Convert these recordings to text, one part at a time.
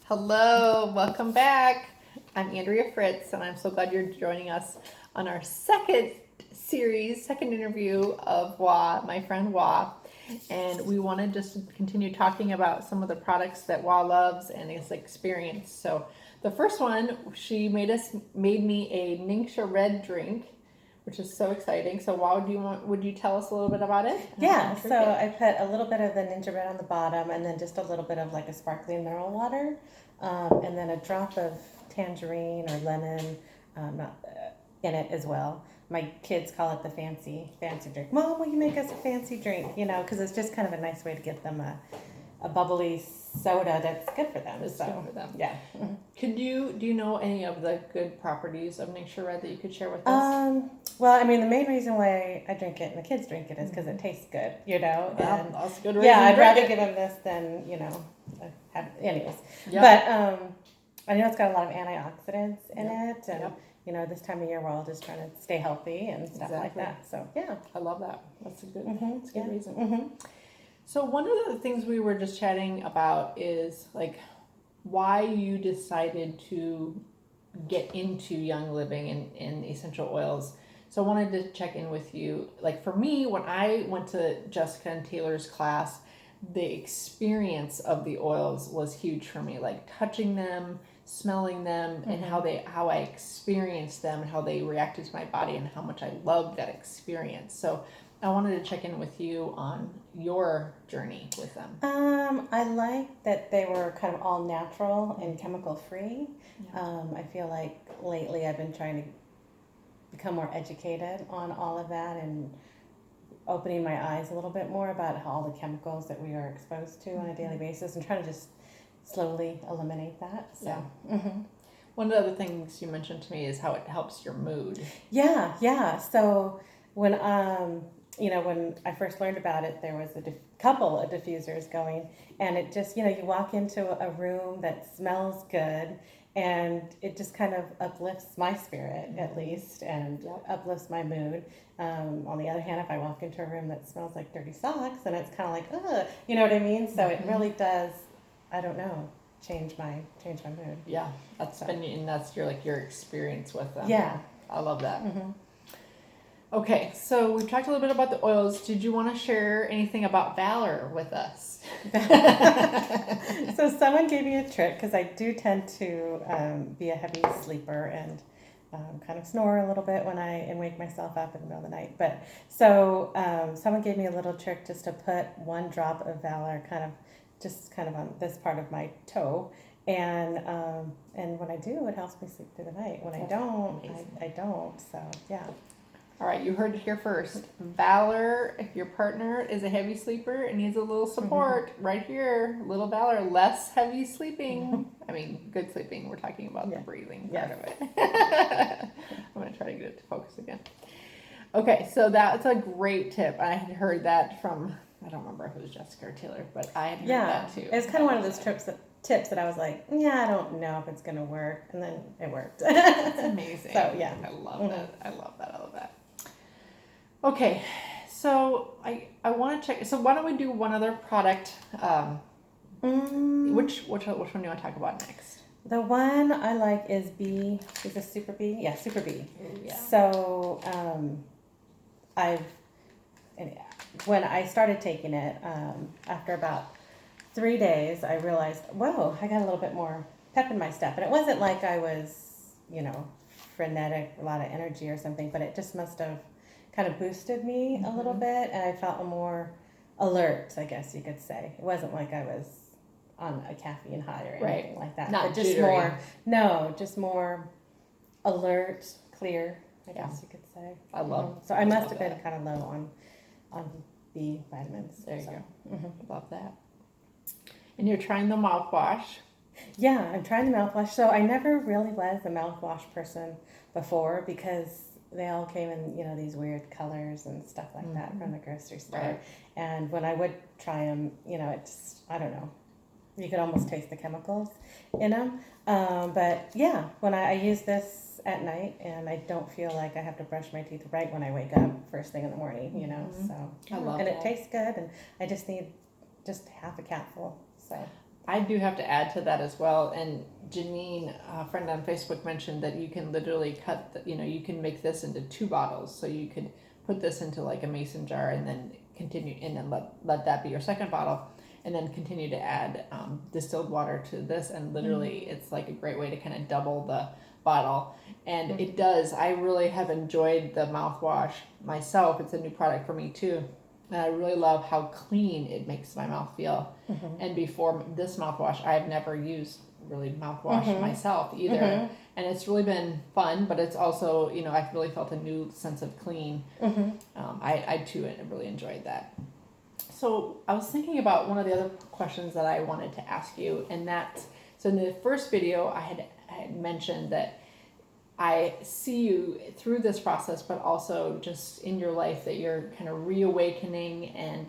Hello, welcome back. I'm Andrea Fritz, and I'm so glad you're joining us on our second interview of my friend Wah. And we want to just continue talking about some of the products that Wah loves and his experience. So the first one, she made me a Ningxia red drink, which is so exciting. So Wah, would you tell us a little bit about it? Yeah, so I put a little bit of the Ninja Red on the bottom and then just a little bit of like a sparkling mineral water, and then a drop of tangerine or lemon not in it as well. My kids call it the fancy drink. Mom, will you make us a fancy drink? Because it's just kind of a nice way to get them a bubbly soda that's good for them. It's good for them. Yeah. Do you know any of the good properties of Ningxia Red that you could share with us? Well, I mean, the main reason why I drink it and the kids drink it is because it tastes good, Well, and that's a good reason. yeah, to I'd drink rather it. give them this than anyways. Yep. But I know it's got a lot of antioxidants in it, and this time of year we're all just trying to stay healthy and stuff like Exactly. that. So yeah, I love that. That's a good, that's a good reason. Mm-hmm. So one of the things we were just chatting about is like why you decided to get into Young Living and essential oils. So I wanted to check in with you. Like for me, when I went to Jessica and Taylor's class, the experience of the oils was huge for me. Like touching them, smelling them, and how I experienced them and how they reacted to my body and how much I loved that experience. So I wanted to check in with you on your journey with them. I like that they were kind of all natural and chemical free. I feel like lately I've been trying to become more educated on all of that and opening my eyes a little bit more about all the chemicals that we are exposed to on a daily basis and trying to just slowly eliminate that. So, One of the other things you mentioned to me is how it helps your mood. Yeah. So when when I first learned about it, there was a couple of diffusers going, and it just you walk into a room that smells good, and it just kind of uplifts my spirit at least, and uplifts my mood. On the other hand, if I walk into a room that smells like dirty socks, then it's kind of like, ugh, you know what I mean? So it really does, I don't know, change my mood. Yeah, that's your experience with them. Yeah. I love that. Okay, so we've talked a little bit about the oils. Did you want to share anything about Valor with us? So someone gave me a trick because I do tend to be a heavy sleeper and kind of snore a little bit when and wake myself up in the middle of the night. But so someone gave me a little trick just to put one drop of Valor kind of on this part of my toe. And when I do, it helps me sleep through the night. When I don't, I don't. So yeah. All right, you heard it here first. Valor, if your partner is a heavy sleeper and needs a little support, right here, little Valor, less heavy sleeping. I mean, good sleeping. We're talking about the breathing part of it. I'm going to try to get it to focus again. Okay, so that's a great tip. I had heard that from, I don't remember if it was Jessica or Taylor, but I had heard that too. It's kind of one of those tips that I was like, I don't know if it's going to work. And then it worked. That's amazing. So, yeah. I love that. I love that. Okay, so I want to check. So why don't we do one other product? Which one do you want to talk about next? The one I like is a Super B? Yeah, Super B. Ooh, yeah. So when I started taking it, after about 3 days, I realized, whoa, I got a little bit more pep in my step. And it wasn't like I was, frenetic, a lot of energy or something, but it just must have kind of boosted me a little bit, and I felt more alert, I guess you could say. It wasn't like I was on a caffeine high or anything like that. Not but just jittery. just more alert, clear, I guess you could say. I love. So I must have been kind of low on B vitamins. There you go. Love that. And you're trying the mouthwash. Yeah, I'm trying the mouthwash. So I never really was a mouthwash person before because they all came in, these weird colors and stuff like that from the grocery store. Right. And when I would try them, I don't know. You could almost taste the chemicals in them. But yeah, when I use this at night, and I don't feel like I have to brush my teeth right when I wake up first thing in the morning, So I love and that. it tastes good, and I just need half a capful. So I do have to add to that as well. And Janine, a friend on Facebook, mentioned that you can literally you can make this into 2 bottles. So you could put this into like a mason jar and then continue, and then let that be your second bottle, and then continue to add distilled water to this. And literally, it's like a great way to kind of double the bottle. And it does. I really have enjoyed the mouthwash myself. It's a new product for me too. And I really love how clean it makes my mouth feel. And before this mouthwash, I've never used really mouthwash myself either. And it's really been fun, but it's also, I've really felt a new sense of clean. I too really enjoyed that. So I was thinking about one of the other questions that I wanted to ask you, and that's, so in the first video I had mentioned that I see you through this process, but also just in your life that you're kind of reawakening and,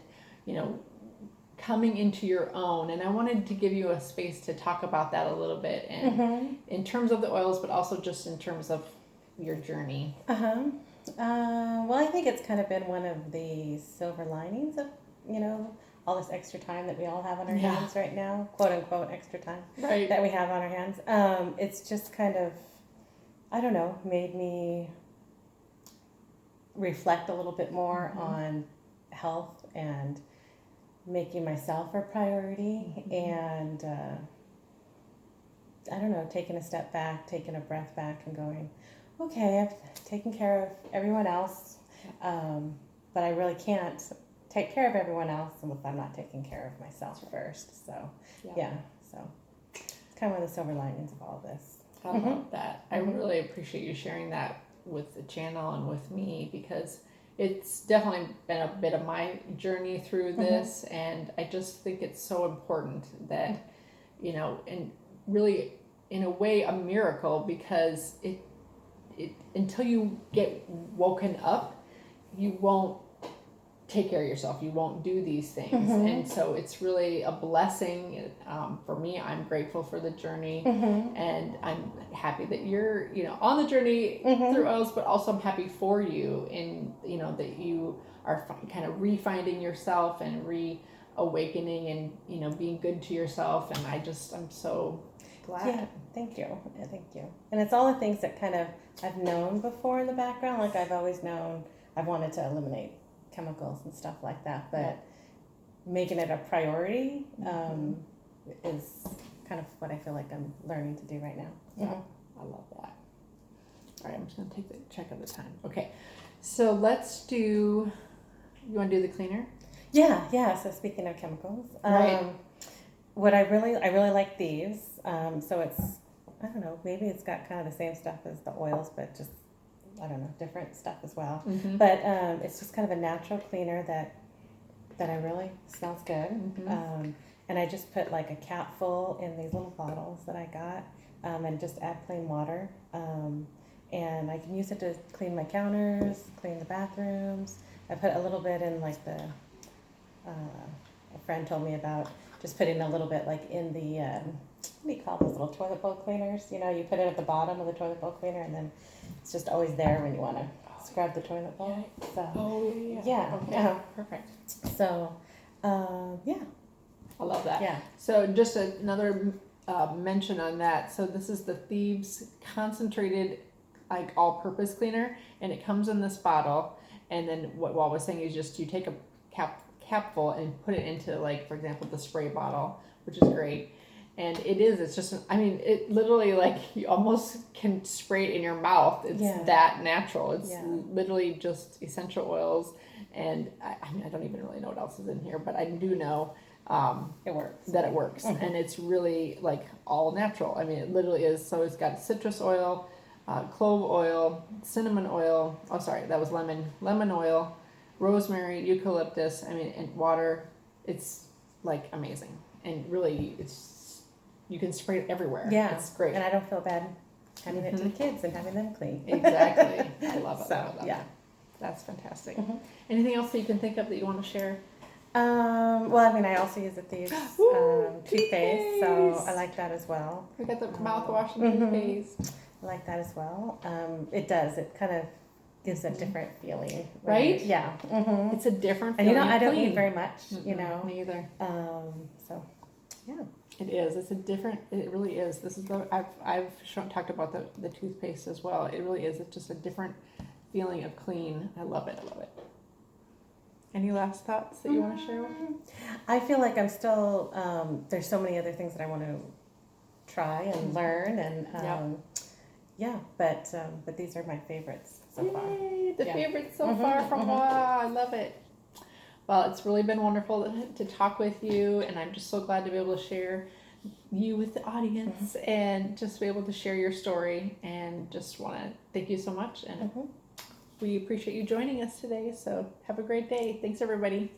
coming into your own. And I wanted to give you a space to talk about that a little bit, and in terms of the oils, but also just in terms of your journey. Well, I think it's kind of been one of the silver linings of, all this extra time that we all have on our hands right now, quote unquote extra time that we have on our hands. It's just kind of, I don't know, made me reflect a little bit more on health and making myself a priority, and I don't know, taking a step back, taking a breath back and going, okay, I've taken care of everyone else, but I really can't take care of everyone else if I'm not taking care of myself first. So so it's kind of one of the silver linings of all this. I love that. I really appreciate you sharing that with the channel and with me, because it's definitely been a bit of my journey through this, and I just think it's so important that, and really in a way a miracle, because it until you get woken up, you won't take care of yourself. You won't do these things. And so it's really a blessing. For me, I'm grateful for the journey, and I'm happy that you're, on the journey through oils, but also I'm happy for you in, that you are kind of refinding yourself and reawakening and, being good to yourself. And I'm so glad. Yeah, thank you. And it's all the things that kind of I've known before in the background. Like I've always known I've wanted to eliminate chemicals and stuff like that, but making it a priority is kind of what I feel like I'm learning to do right now. I love that. All right, I'm just going to take the check of the time. Okay, so let's do, you want to do the cleaner? Yeah. So speaking of chemicals, what I really like these. So it's, I don't know, maybe it's got kind of the same stuff as the oils, but just, I don't know, different stuff as well. But it's just kind of a natural cleaner that I really smells good. And I just put like a cap full in these little bottles that I got, and just add plain water. And I can use it to clean my counters, clean the bathrooms. I put a little bit in like a friend told me about just putting a little bit like in the, what do you call those little toilet bowl cleaners? You put it at the bottom of the toilet bowl cleaner, and then it's just always there when you want to scrub the toilet bowl. So, Perfect. So, I love that. Yeah. So just another mention on that. So this is the Thieves Concentrated, like all-purpose cleaner, and it comes in this bottle. And then what Walt was saying is just you take a capful and put it into, like, for example, the spray bottle, which is great. And it's just, it literally, like, you almost can spray it in your mouth. It's that natural. It's literally just essential oils. And I don't even really know what else is in here, but I do know it works. That it works. And it's really, like, all natural. It literally is. So it's got citrus oil, clove oil, cinnamon oil. Oh, sorry, that was lemon oil, rosemary, eucalyptus. And water. It's, like, amazing. And really, you can spray it everywhere. Yeah, it's great. And I don't feel bad handing it to the kids and having them clean. Exactly. I love it. So, that's fantastic. Anything else that you can think of that you want to share? Well, I also use the Thieves toothpaste, so I like that as well. We got the mouthwash and toothpaste. I like that as well. It does. It kind of gives a different feeling, right? Yeah. It's a different feeling. And I don't eat very much, Me either. So, yeah. It is. It's a different. It really is. This is the. Talked about the toothpaste as well. It really is. It's just a different feeling of clean. I love it. I love it. Any last thoughts that you want to share with me? I feel like I'm still. There's so many other things that I want to try and learn, and yeah. But these are my favorites so far. Yay, the favorites so far from Wow. I love it. Well, it's really been wonderful to talk with you, and I'm just so glad to be able to share you with the audience and just be able to share your story. And just want to thank you so much, and we appreciate you joining us today. So have a great day. Thanks, everybody.